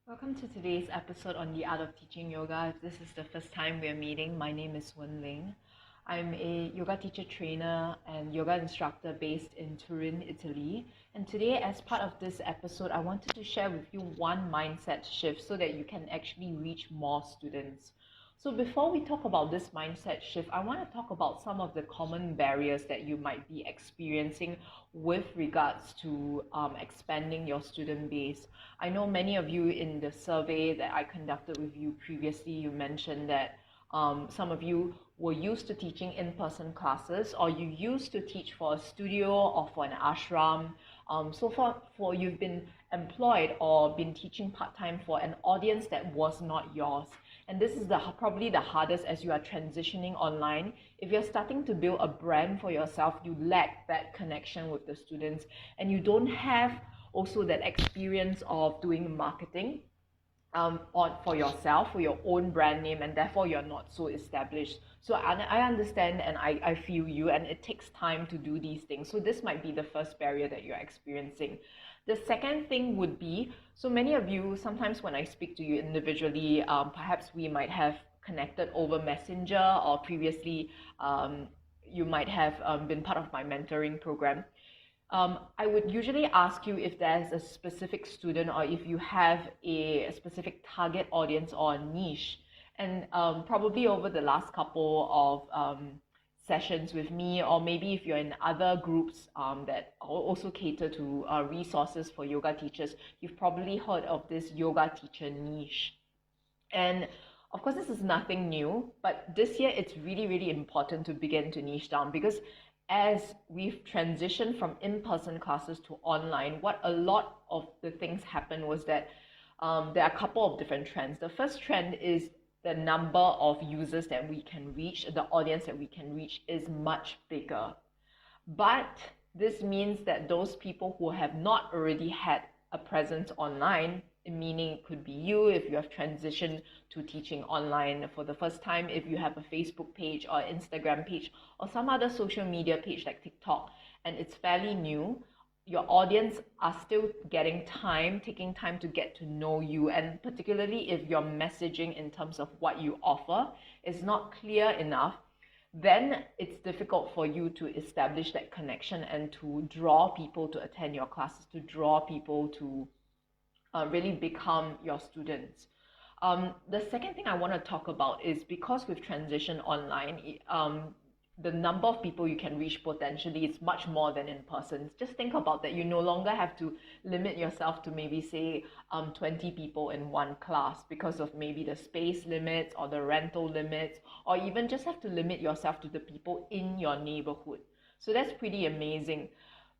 Welcome to today's episode on the art of teaching yoga. If this is the first time we're meeting, my name is Wenlin. I'm a yoga teacher trainer and yoga instructor based in Turin, Italy. And today, as part of this episode, I wanted to share with you one mindset shift so that you can actually reach more students. So before we talk about this mindset shift, I want to talk about some of the common barriers that you might be experiencing with regards to expanding your student base. I know many of you in the survey that I conducted with you previously, you mentioned that some of you were used to teaching in-person classes, or you used to teach for a studio or for an ashram. So for you've been employed or been teaching part-time for an audience that was not yours. And this is probably the hardest as you are transitioning online. If you're starting to build a brand for yourself, you lack that connection with the students, and you don't have also that experience of doing marketing for yourself, for your own brand name, and therefore you're not so established. So I understand and I feel you, and it takes time to do these things. So this might be the first barrier that you're experiencing. The second thing would be, so many of you, sometimes when I speak to you individually, perhaps we might have connected over Messenger, or previously you might have been part of my mentoring program. I would usually ask you if there's a specific student or if you have a specific target audience or a niche. And probably over the last couple of sessions with me, or maybe if you're in other groups that also cater to resources for yoga teachers, you've probably heard of this yoga teacher niche. And of course, this is nothing new, but this year it's really, really important to begin to niche down, because as we've transitioned from in-person classes to online, what a lot of the things happened was that there are a couple of different trends. The first trend is the number of users that we can reach, the audience that we can reach is much bigger. But this means that those people who have not already had a presence online, meaning it could be you if you have transitioned to teaching online for the first time, if you have a Facebook page or Instagram page or some other social media page like TikTok, and it's fairly new, your audience are still taking time to get to know you. And particularly if your messaging in terms of what you offer is not clear enough, then it's difficult for you to establish that connection and to draw people to attend your classes, to draw people to really become your students. The second thing I want to talk about is, because we've transitioned online, the number of people you can reach potentially is much more than in person. Just think about that. You no longer have to limit yourself to maybe say 20 people in one class because of maybe the space limits or the rental limits, or even just have to limit yourself to the people in your neighborhood. So that's pretty amazing.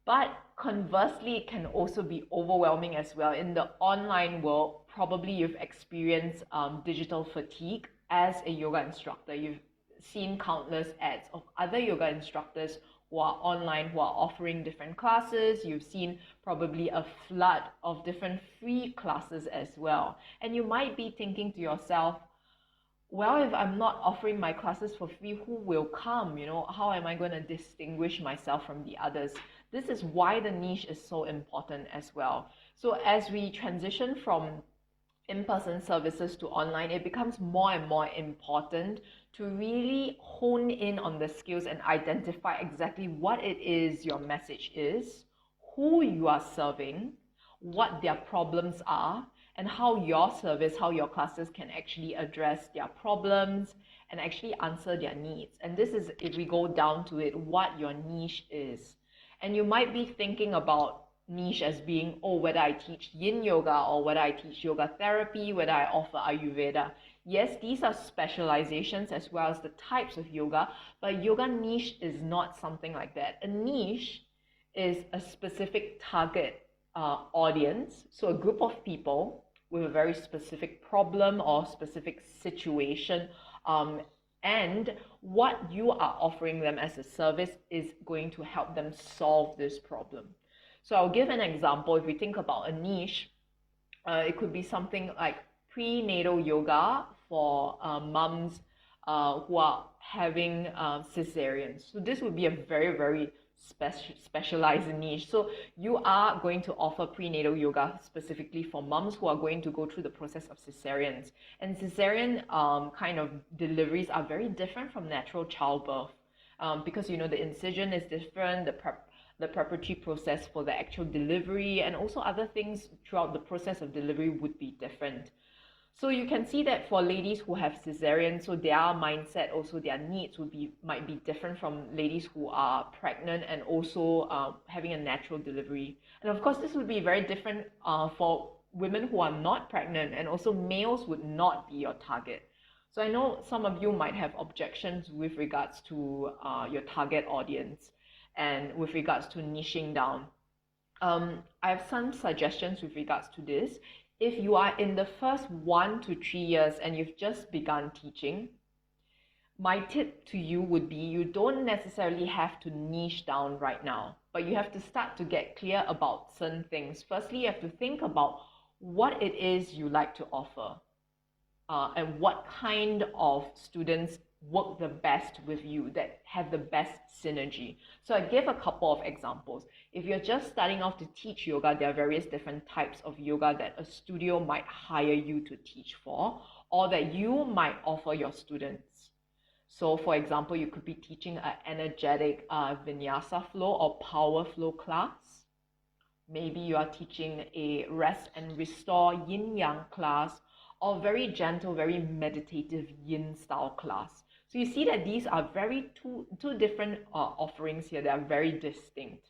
But conversely, it can also be overwhelming as well. In the online world, probably you've experienced digital fatigue as a yoga instructor. You've seen countless ads of other yoga instructors who are online, who are offering different classes. You've seen probably a flood of different free classes as well. And you might be thinking to yourself, well, if I'm not offering my classes for free, who will come? How am I going to distinguish myself from the others? This is why the niche is so important as well. So as we transition from in-person services to online, it becomes more and more important to really hone in on the skills and identify exactly what it is your message is, who you are serving, what their problems are, and how your service, how your classes can actually address their problems and actually answer their needs. And this is, if we go down to it, what your niche is. And you might be thinking about niche as being, whether I teach yin yoga or whether I teach yoga therapy, whether I offer Ayurveda. Yes, these are specializations as well as the types of yoga, but yoga niche is not something like that. A niche is a specific target audience, so a group of people with a very specific problem or specific situation, and what you are offering them as a service is going to help them solve this problem. So I'll give an example. If we think about a niche, it could be something like prenatal yoga for moms who are having cesareans. So this would be a very, very specialized niche. So you are going to offer prenatal yoga specifically for moms who are going to go through the process of cesareans. And cesarean kind of deliveries are very different from natural childbirth, because the incision is different, the preparatory process for the actual delivery, and also other things throughout the process of delivery would be different. So you can see that for ladies who have cesarean, so their mindset, also their needs might be different from ladies who are pregnant and also having a natural delivery. And of course, this would be very different for women who are not pregnant, and also males would not be your target. So I know some of you might have objections with regards to your target audience and with regards to niching down. I have some suggestions with regards to this. If you are in the first 1 to 3 years and you've just begun teaching, my tip to you would be you don't necessarily have to niche down right now, but you have to start to get clear about certain things. Firstly, you have to think about what it is you like to offer, and what kind of students work the best with you, that have the best synergy. So I gave a couple of examples. If you're just starting off to teach yoga, there are various different types of yoga that a studio might hire you to teach for, or that you might offer your students. So for example, you could be teaching an energetic vinyasa flow or power flow class. Maybe you are teaching a rest and restore yin-yang class, or very gentle, very meditative yin style class. So you see that these are two different offerings here that are very distinct.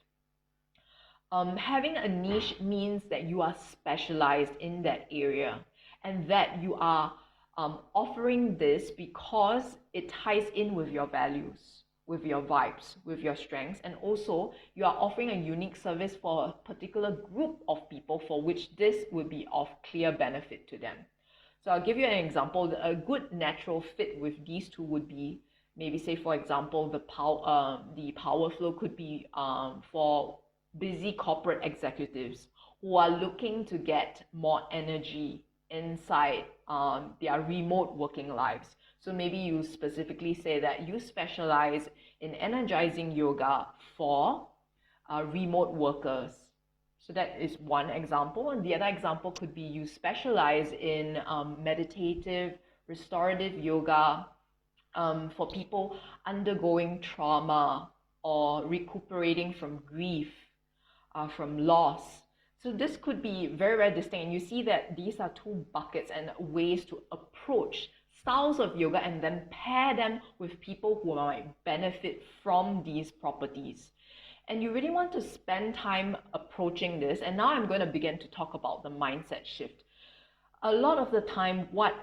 Having a niche means that you are specialized in that area, and that you are offering this because it ties in with your values, with your vibes, with your strengths, and also you are offering a unique service for a particular group of people for which this would be of clear benefit to them. So I'll give you an example. A good natural fit with these two would be, maybe say for example, the power flow could be for busy corporate executives who are looking to get more energy inside their remote working lives. So maybe you specifically say that you specialize in energizing yoga for remote workers. So that is one example. And the other example could be you specialize in meditative, restorative yoga for people undergoing trauma or recuperating from grief, from loss. So this could be very, very distinct. And you see that these are two buckets and ways to approach styles of yoga and then pair them with people who might benefit from these properties. And you really want to spend time approaching this. And now I'm going to begin to talk about the mindset shift. A lot of the time, what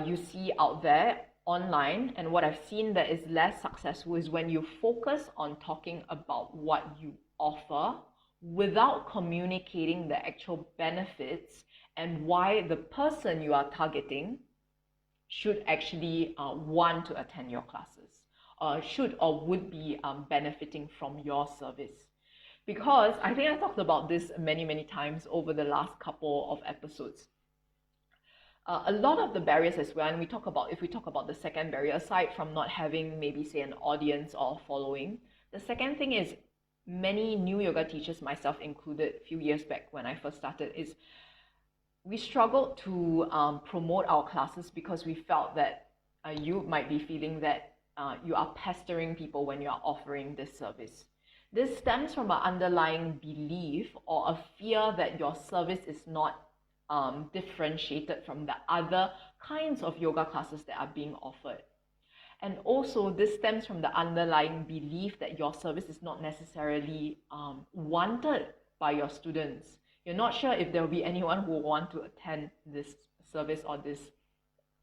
you see out there online and what I've seen that is less successful is when you focus on talking about what you offer without communicating the actual benefits and why the person you are targeting should actually want to attend your classes. Should or would be benefiting from your service. Because I think I talked about this many, many times over the last couple of episodes. A lot of the barriers as well, and if we talk about the second barrier, aside from not having maybe say an audience or following, the second thing is many new yoga teachers, myself included, a few years back when I first started, is we struggled to promote our classes because we felt that you might be feeling that you are pestering people when you are offering this service. This stems from an underlying belief or a fear that your service is not differentiated from the other kinds of yoga classes that are being offered. And also this stems from the underlying belief that your service is not necessarily wanted by your students. You're not sure if there will be anyone who will want to attend this service or this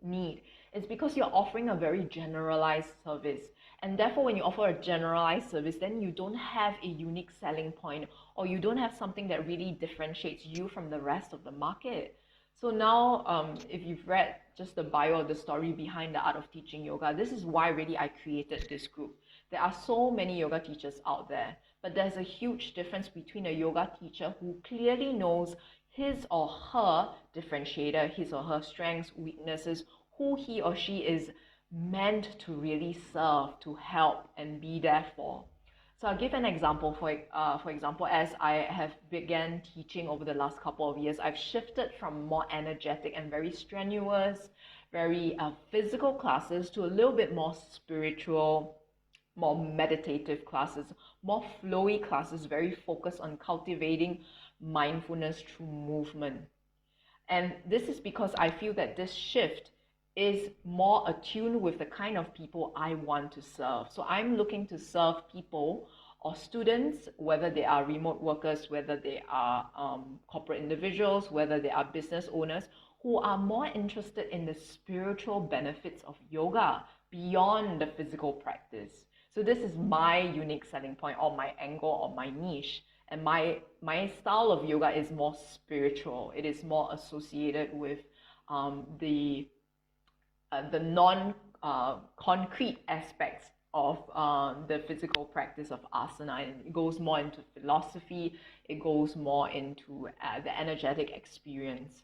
need. It's because you're offering a very generalized service. And therefore, when you offer a generalized service, then you don't have a unique selling point, or you don't have something that really differentiates you from the rest of the market. So now, if you've read just the bio or the story behind the art of teaching yoga, this is why really I created this group. There are so many yoga teachers out there, but there's a huge difference between a yoga teacher who clearly knows his or her differentiator, his or her strengths, weaknesses, who he or she is meant to really serve, to help and be there for. So I'll give an example. For example, as I have began teaching over the last couple of years, I've shifted from more energetic and very strenuous, very physical classes to a little bit more spiritual, more meditative classes, more flowy classes, very focused on cultivating mindfulness through movement. And this is because I feel that this shift is more attuned with the kind of people I want to serve. So I'm looking to serve people or students, whether they are remote workers, whether they are corporate individuals, whether they are business owners, who are more interested in the spiritual benefits of yoga beyond the physical practice. So this is my unique selling point, or my angle, or my niche. And my style of yoga is more spiritual. It is more associated with the non-concrete aspects of the physical practice of asana. And it goes more into philosophy. It goes more into the energetic experience.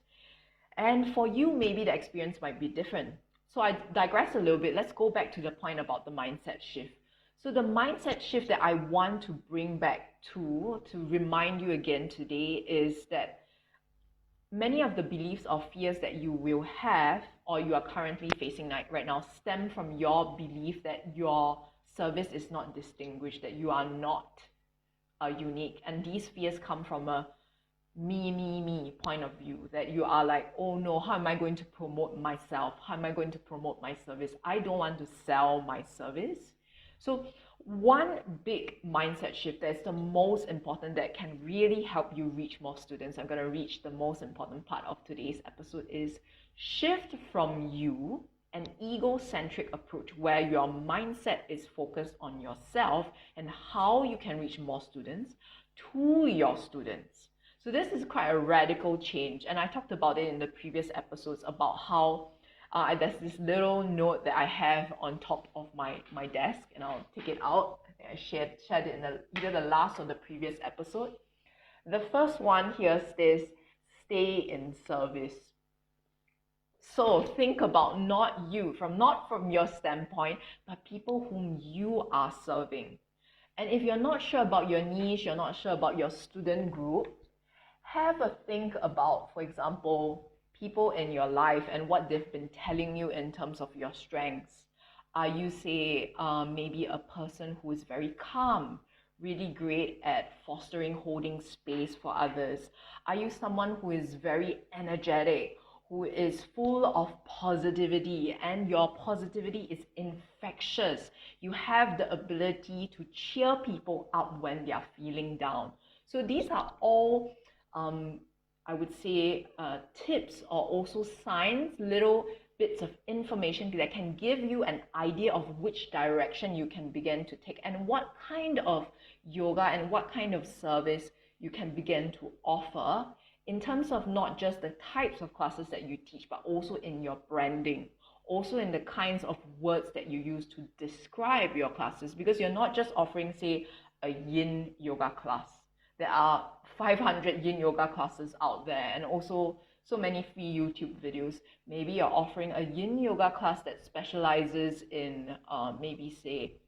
And for you, maybe the experience might be different. So I digress a little bit. Let's go back to the point about the mindset shift. So the mindset shift that I want to bring back to remind you again today is that many of the beliefs or fears that you will have or you are currently facing right now stem from your belief that your service is not distinguished, that you are not unique. And these fears come from a me point of view, that you are like, oh no, how am I going to promote myself? How am I going to promote my service? I don't want to sell my service. So one big mindset shift that is the most important, that can really help you reach more students, I'm going to reach the most important part of today's episode, is shift from you, an egocentric approach where your mindset is focused on yourself and how you can reach more students, to your students. So this is quite a radical change, and I talked about it in the previous episodes about how there's this little note that I have on top of my desk, and I'll take it out. I think I shared it in either the last or the previous episode. The first one here says, stay in service. So think about not from your standpoint, but people whom you are serving. And if you're not sure about your niche, you're not sure about your student group, have a think about, for example, people in your life and what they've been telling you in terms of your strengths. Are you, say, maybe a person who is very calm, really great at fostering, holding space for others? Are you someone who is very energetic, who is full of positivity, and your positivity is infectious? You have the ability to cheer people up when they are feeling down. So these are all I would say tips, or also signs, little bits of information that can give you an idea of which direction you can begin to take, and what kind of yoga and what kind of service you can begin to offer, in terms of not just the types of classes that you teach, but also in your branding, also in the kinds of words that you use to describe your classes, because you're not just offering, say, a yin yoga class. There are 500 yin yoga classes out there, and also so many free YouTube videos. Maybe you're offering a yin yoga class that specializes in maybe, say,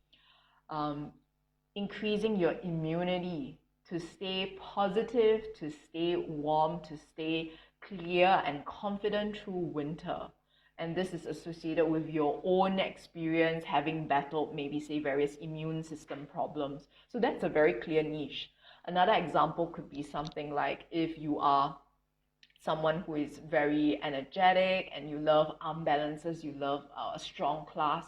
increasing your immunity, to stay positive, to stay warm, to stay clear and confident through winter. And this is associated with your own experience having battled maybe, say, various immune system problems. So that's a very clear niche. Another example could be something like, if you are someone who is very energetic and you love arm balances, you love a strong class,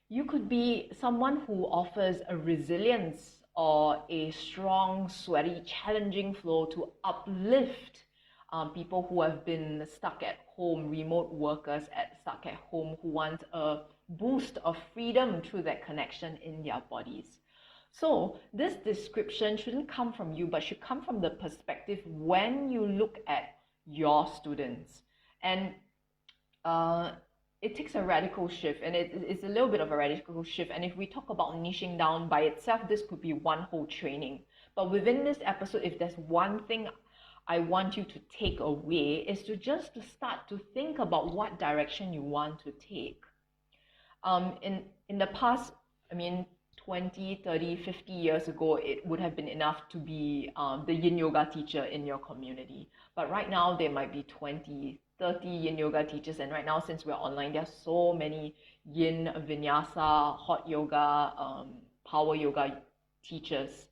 you could be someone who offers a resilience or a strong, sweaty, challenging flow to uplift people who have been stuck at home, remote workers stuck at home, who want a boost of freedom through that connection in their bodies. So this description shouldn't come from you, but should come from the perspective when you look at your students. And it takes a radical shift, and it's a little bit of a radical shift. And if we talk about niching down by itself, this could be one whole training. But within this episode, if there's one thing I want you to take away, is to start to think about what direction you want to take. In the past, I mean, 20, 30, 50 years ago, it would have been enough to be the yin yoga teacher in your community. But right now, there might be 20, 30 yin yoga teachers. And right now, since we're online, there are so many yin, vinyasa, hot yoga, power yoga teachers.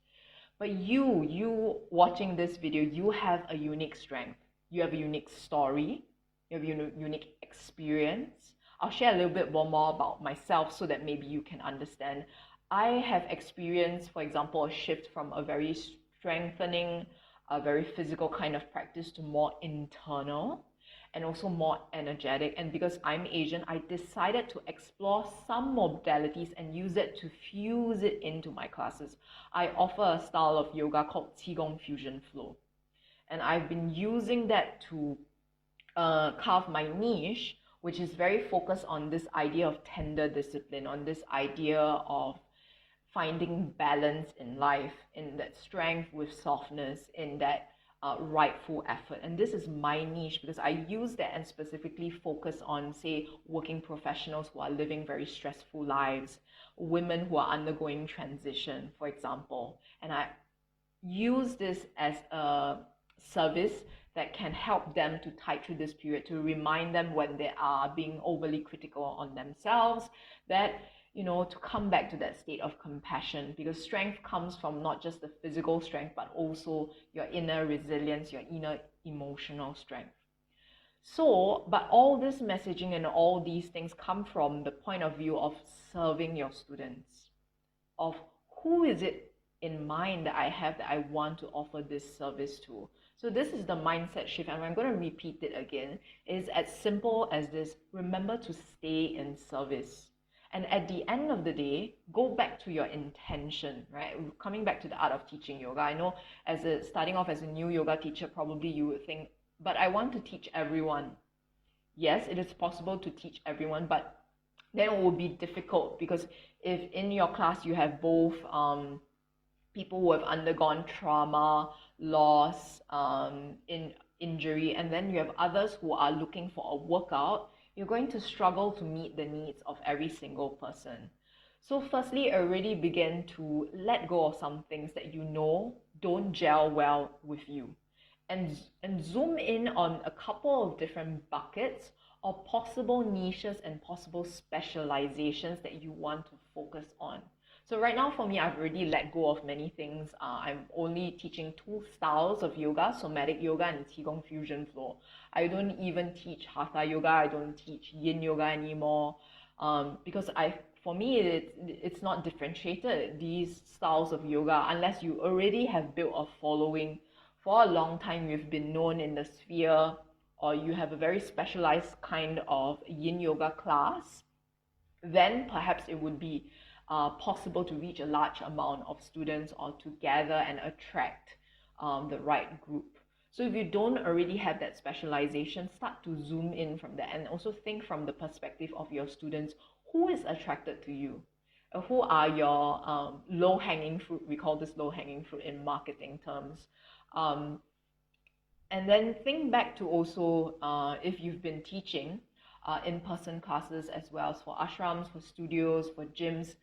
But you watching this video, you have a unique strength. You have a unique story. You have a unique experience. I'll share a little bit more about myself so that maybe you can understand. I have experienced, for example, a shift from a very strengthening, a very physical kind of practice to more internal and also more energetic. And because I'm Asian, I decided to explore some modalities and use it to fuse it into my classes. I offer a style of yoga called Qigong Fusion Flow. And I've been using that to carve my niche, which is very focused on this idea of tender discipline, on this idea of finding balance in life, in that strength with softness, in that rightful effort. And this is my niche because I use that and specifically focus on, say, working professionals who are living very stressful lives, women who are undergoing transition, for example. And I use this as a service that can help them to tide through this period, to remind them when they are being overly critical on themselves, that to come back to that state of compassion, because strength comes from not just the physical strength, but also your inner resilience, your inner emotional strength. So, but all this messaging and all these things come from the point of view of serving your students, of who is it in mind that I have that I want to offer this service to. So this is the mindset shift, and I'm going to repeat it again. It's as simple as this: remember to stay in service. And at the end of the day, go back to your intention, right? Coming back to the art of teaching yoga. I know starting off as a new yoga teacher, probably you would think, but I want to teach everyone. Yes, it is possible to teach everyone, but then it will be difficult, because if in your class you have both people who have undergone trauma, loss, injury, and then you have others who are looking for a workout, you're going to struggle to meet the needs of every single person. So firstly, already begin to let go of some things that don't gel well with you, and zoom in on a couple of different buckets or possible niches and possible specializations that you want to focus on. So right now for me, I've already let go of many things. I'm only teaching 2 styles of yoga, somatic yoga and Qigong Fusion Flow. I don't even teach Hatha yoga. I don't teach yin yoga anymore, because for me, it's not differentiated, these styles of yoga, unless you already have built a following. For a long time, you've been known in the sphere, or you have a very specialized kind of yin yoga class, then perhaps it would be possible to reach a large amount of students, or to gather and attract the right group. So if you don't already have that specialization, start to zoom in from that, and also think from the perspective of your students. Who is attracted to you? Who are your low-hanging fruit? We call this low-hanging fruit in marketing terms. And then think back to also if you've been teaching in-person classes, as well as for ashrams, for studios, for gyms,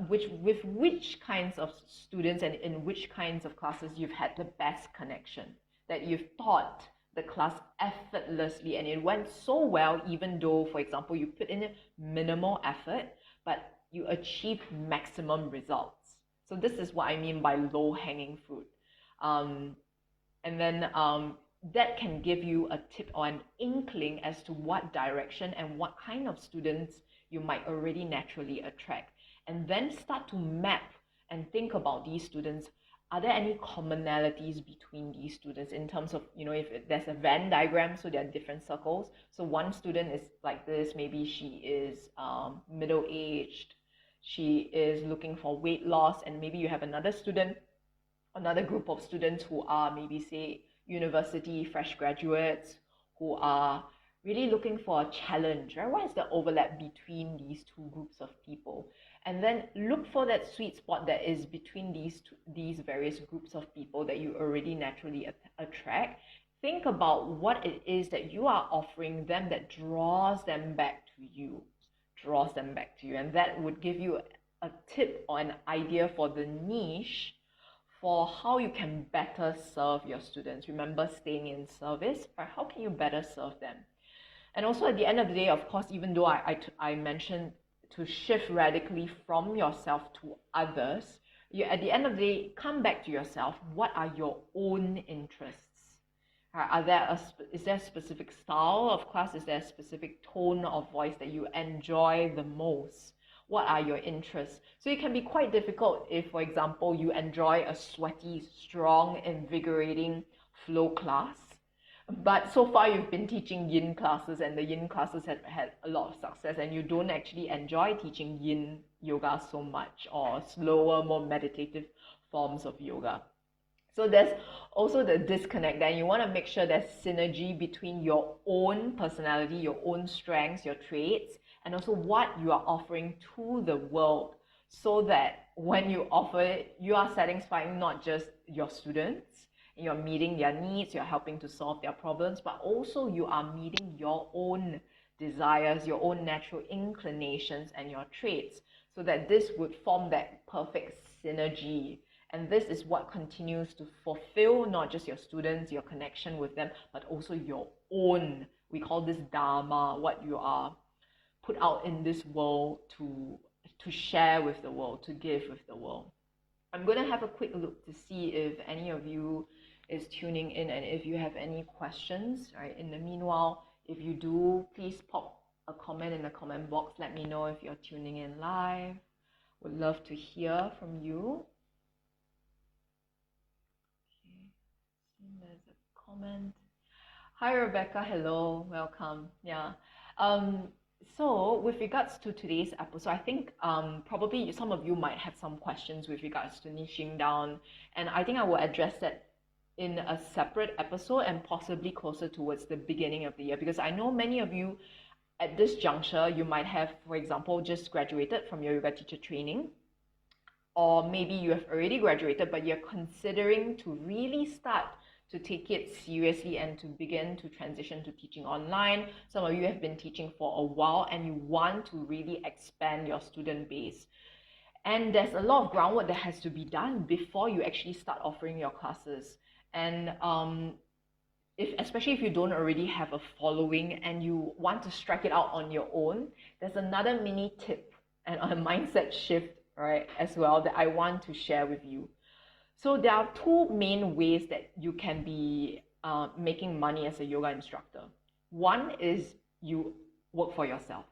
with which kinds of students and in which kinds of classes you've had the best connection, that you've taught the class effortlessly and it went so well, even though, for example, you put in a minimal effort, but you achieve maximum results. So this is what I mean by low-hanging fruit. And then that can give you a tip or an inkling as to what direction and what kind of students you might already naturally attract. And then start to map and think about these students. Are there any commonalities between these students in terms of, if there's a Venn diagram, so there are different circles. So one student is like this, maybe she is middle-aged, she is looking for weight loss, and maybe you have another group of students who are maybe, say, university fresh graduates who are really looking for a challenge, right? What is the overlap between these 2 groups of people? And then look for that sweet spot that is between these various groups of people that you already naturally attract. Think about what it is that you are offering them that draws them back to you, and that would give you a tip or an idea for the niche for how you can better serve your students. Remember, staying in service, or how can you better serve them? And also at the end of the day, of course, even though I mentioned to shift radically from yourself to others, you at the end of the day, come back to yourself. What are your own interests? Is there a specific style of class? Is there a specific tone of voice that you enjoy the most? What are your interests? So it can be quite difficult if, for example, you enjoy a sweaty, strong, invigorating flow class, but so far you've been teaching yin classes and the yin classes have had a lot of success, and you don't actually enjoy teaching yin yoga so much, or slower, more meditative forms of yoga. So there's also the disconnect there. You want to make sure there's synergy between your own personality, your own strengths, your traits, and also what you are offering to the world, so that when you offer it, you are satisfying not just your students, you're meeting their needs, you're helping to solve their problems, but also you are meeting your own desires, your own natural inclinations and your traits, so that this would form that perfect synergy. And this is what continues to fulfill not just your students, your connection with them, but also your own, we call this dharma, what you are put out in this world to share with the world, to give with the world. I'm going to have a quick look to see if any of you is tuning in and if you have any questions, right? In the meanwhile, if you do, please pop a comment in the comment box. Let me know if you're tuning in live. Would love to hear from you. Okay, there's a comment. Hi Rebecca, hello, welcome. Yeah. So with regards to today's episode, I think probably some of you might have some questions with regards to niching down, and I think I will address that in a separate episode and possibly closer towards the beginning of the year, because I know many of you at this juncture, you might have, for example, just graduated from your yoga teacher training, or maybe you have already graduated but you're considering to really start to take it seriously and to begin to transition to teaching online. Some of you have been teaching for a while and you want to really expand your student base. And there's a lot of groundwork that has to be done before you actually start offering your classes. And especially if you don't already have a following and you want to strike it out on your own, there's another mini tip and a mindset shift, right, as well, that I want to share with you. So there are two main ways that you can be making money as a yoga instructor. One is you work for yourself,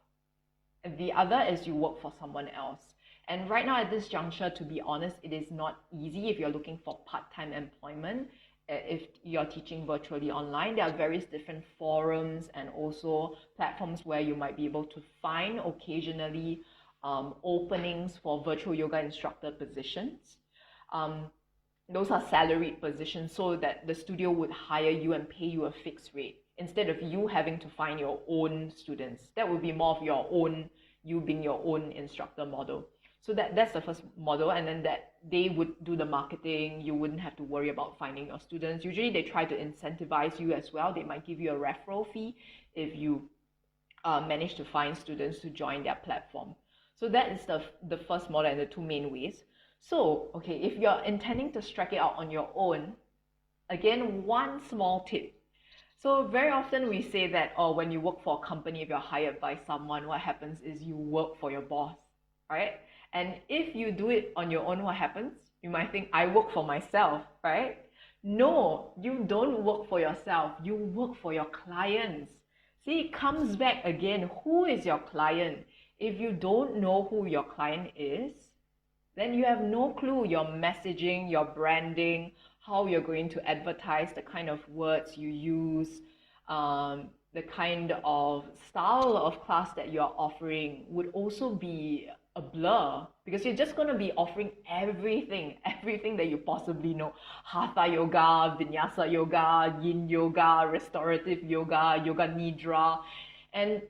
and the other is you work for someone else. And right now at this juncture, to be honest, it is not easy if you're looking for part-time employment. If you're teaching virtually online, there are various different forums and also platforms where you might be able to find occasionally openings for virtual yoga instructor positions. Those are salaried positions, so that the studio would hire you and pay you a fixed rate instead of you having to find your own students. That would be more of your own, you being your own instructor model. So that's the first model, and then that they would do the marketing. You wouldn't have to worry about finding your students. Usually they try to incentivize you as well. They might give you a referral fee if you manage to find students to join their platform. So that is the first model and the two main ways. So, okay, if you're intending to strike it out on your own, again, one small tip. So very often we say that, when you work for a company, if you're hired by someone, what happens is you work for your boss, right? And if you do it on your own, what happens? You might think, I work for myself, right? No, you don't work for yourself. You work for your clients. See, it comes back again. Who is your client? If you don't know who your client is, then you have no clue your messaging, your branding, how you're going to advertise, the kind of words you use, the kind of style of class that you're offering would also be a blur, because you're just going to be offering everything that you possibly know. Hatha yoga, vinyasa yoga, yin yoga, restorative yoga, yoga nidra. And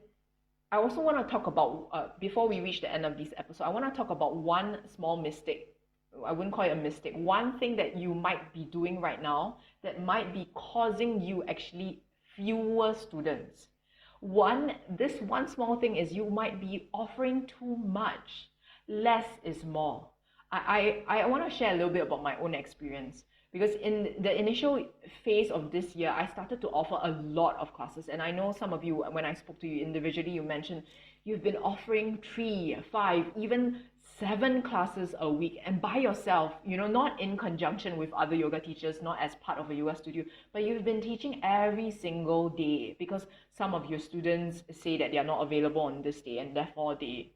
I also want to talk about, before we reach the end of this episode, I want to talk about one small mistake. I wouldn't call it a mistake. One thing that you might be doing right now that might be causing you actually fewer students. This one small thing is you might be offering too much. less is more. I want to share a little bit about my own experience, because in the initial phase of this year, I started to offer a lot of classes. And I know some of you, when I spoke to you individually, you mentioned you've been offering 3, 5, even 7 classes a week, and by yourself, not in conjunction with other yoga teachers, not as part of a yoga studio, but you've been teaching every single day because some of your students say that they are not available on this day, and therefore they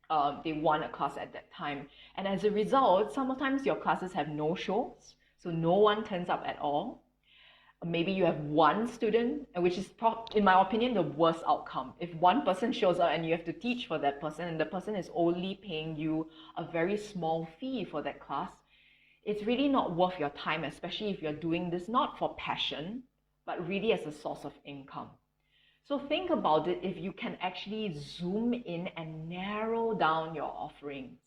want a class at that time. And as a result, sometimes your classes have no shows, so no one turns up at all. Maybe you have one student, which is, in my opinion, the worst outcome. If one person shows up and you have to teach for that person, and the person is only paying you a very small fee for that class, it's really not worth your time, especially if you're doing this not for passion, but really as a source of income. So think about it, if you can actually zoom in and narrow down your offerings.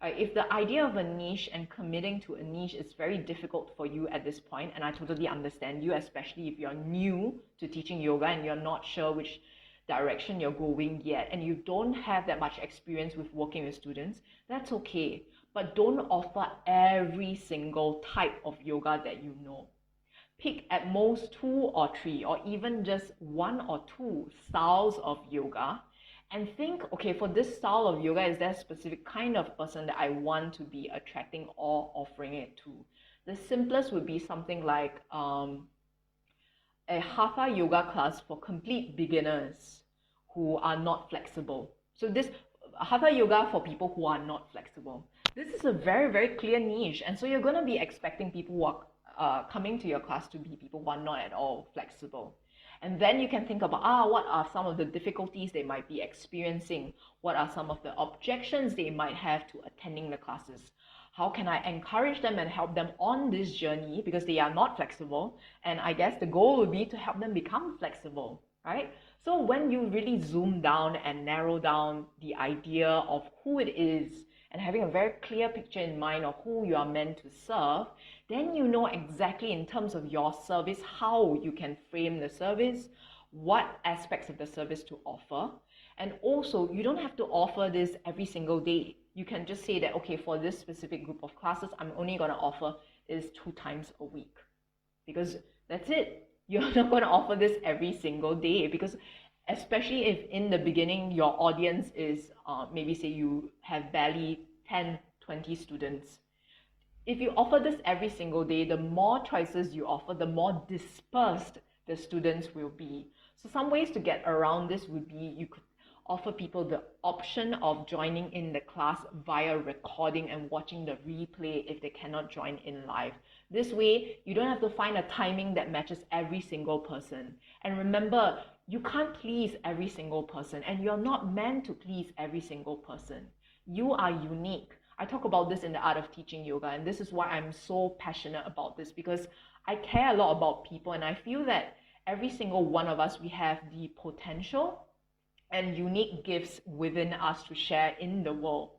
Right? If the idea of a niche and committing to a niche is very difficult for you at this point, and I totally understand you, especially if you're new to teaching yoga and you're not sure which direction you're going yet, and you don't have that much experience with working with students, that's okay. But don't offer every single type of yoga that you know. Pick at most 2 or 3, or even just 1 or 2 styles of yoga, and think, okay, for this style of yoga, is there a specific kind of person that I want to be attracting or offering it to? The simplest would be something like a hatha yoga class for complete beginners who are not flexible. So this hatha yoga for people who are not flexible. This is a very, very clear niche, and so you're going to be expecting people who are coming to your class to be people who are not at all flexible. And then you can think about, what are some of the difficulties they might be experiencing? What are some of the objections they might have to attending the classes? How can I encourage them and help them on this journey, because they are not flexible? And I guess the goal would be to help them become flexible, right? So when you really zoom down and narrow down the idea of who it is, and having a very clear picture in mind of who you are meant to serve, then you know exactly in terms of your service how you can frame the service, what aspects of the service to offer. And also, you don't have to offer this every single day. You can just say that, okay, for this specific group of classes, I'm only going to offer this 2 times a week, because that's it. You're not going to offer this every single day, because especially if in the beginning your audience is maybe say you have barely 10, 20 students. If you offer this every single day, the more choices you offer, the more dispersed the students will be. So some ways to get around this would be, you could offer people the option of joining in the class via recording and watching the replay if they cannot join in live. This way, you don't have to find a timing that matches every single person. And remember, you can't please every single person, and you're not meant to please every single person. You are unique. I talk about this in the Art of Teaching Yoga, and this is why I'm so passionate about this, because I care a lot about people, and I feel that every single one of us, we have the potential and unique gifts within us to share in the world.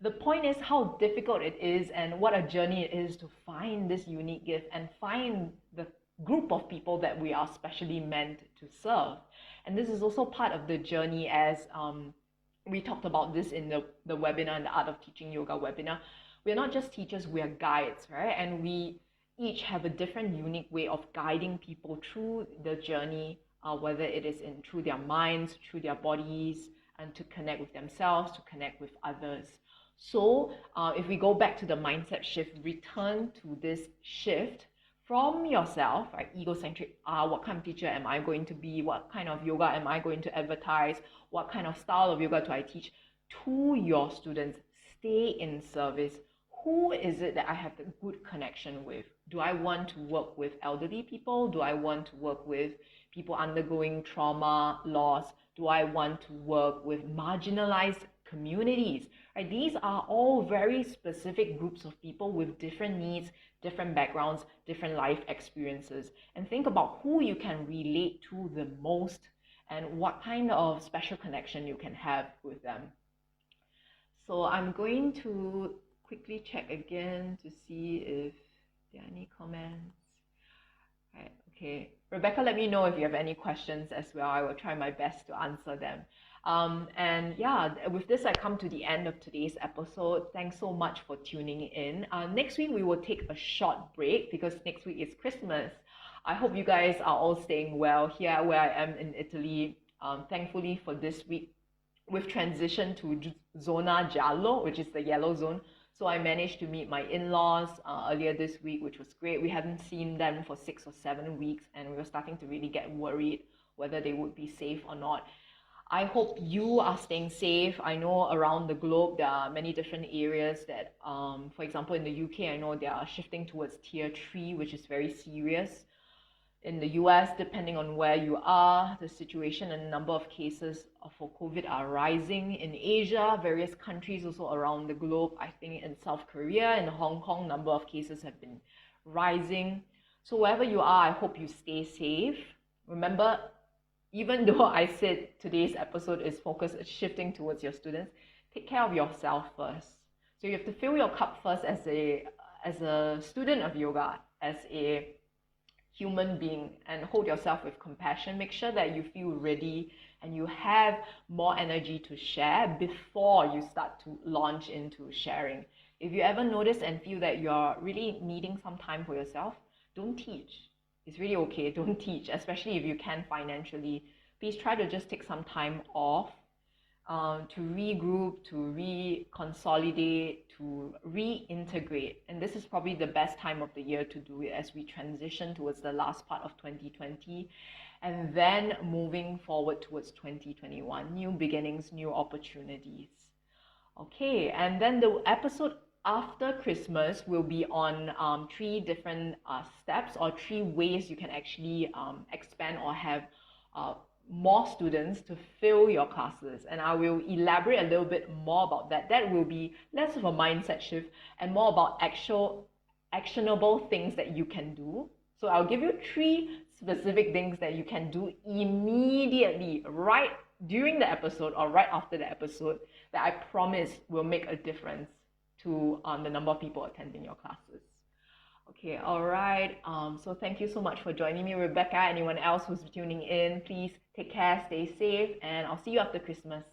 The point is how difficult it is and what a journey it is to find this unique gift and find the group of people that we are specially meant to serve. And this is also part of the journey, as we talked about this in the webinar, in the Art of Teaching Yoga webinar. We're not just teachers, we are guides, right? And we each have a different unique way of guiding people through the journey, whether it is through their minds, through their bodies, and to connect with themselves, to connect with others. So if we go back to the mindset shift, return to this shift from yourself, right? Egocentric, what kind of teacher am I going to be? What kind of yoga am I going to advertise? What kind of style of yoga do I teach? To your students, stay in service. Who is it that I have the good connection with? Do I want to work with elderly people? Do I want to work with people undergoing trauma, loss? Do I want to work with marginalized communities? Right? These are all very specific groups of people with different needs, different backgrounds, different life experiences. And think about who you can relate to the most and what kind of special connection you can have with them. So I'm going to quickly check again to see if there are any comments. Right, okay. Rebecca, let me know if you have any questions as well. I will try my best to answer them. And yeah, with this, I come to the end of today's episode. Thanks so much for tuning in. Next week, we will take a short break because next week is Christmas. I hope you guys are all staying well here where I am in Italy. Thankfully for this week, we've transitioned to Zona Giallo, which is the yellow zone. So I managed to meet my in-laws earlier this week, which was great. We hadn't seen them for 6 or 7 weeks, and we were starting to really get worried whether they would be safe or not. I hope you are staying safe. I know around the globe there are many different areas that, for example, in the UK, I know they are shifting towards tier 3, which is very serious. In the US, depending on where you are, the situation and number of cases for COVID are rising. In Asia, various countries also around the globe, I think in South Korea and Hong Kong, number of cases have been rising. So wherever you are, I hope you stay safe. Remember, even though I said today's episode is focused shifting towards your students, take care of yourself first. So you have to fill your cup first as a student of yoga, as a human being, and hold yourself with compassion. Make sure that you feel ready and you have more energy to share before you start to launch into sharing. If you ever notice and feel that you're really needing some time for yourself, don't teach. It's really okay, don't teach, especially if you can financially. Please try to just take some time off to regroup, to reconsolidate, to reintegrate. And this is probably the best time of the year to do it as we transition towards the last part of 2020 and then moving forward towards 2021. New beginnings, new opportunities. Okay, and then the episode after Christmas will be on 3 different steps or 3 ways you can actually expand or have more students to fill your classes, and I will elaborate a little bit more about that. That will be less of a mindset shift and more about actionable things that you can do. So I'll give you 3 specific things that you can do immediately, right during the episode or right after the episode, that I promise will make a difference to the number of people attending your classes. Okay, all right. So thank you so much for joining me, Rebecca. Anyone else who's tuning in, please take care, stay safe, and I'll see you after Christmas.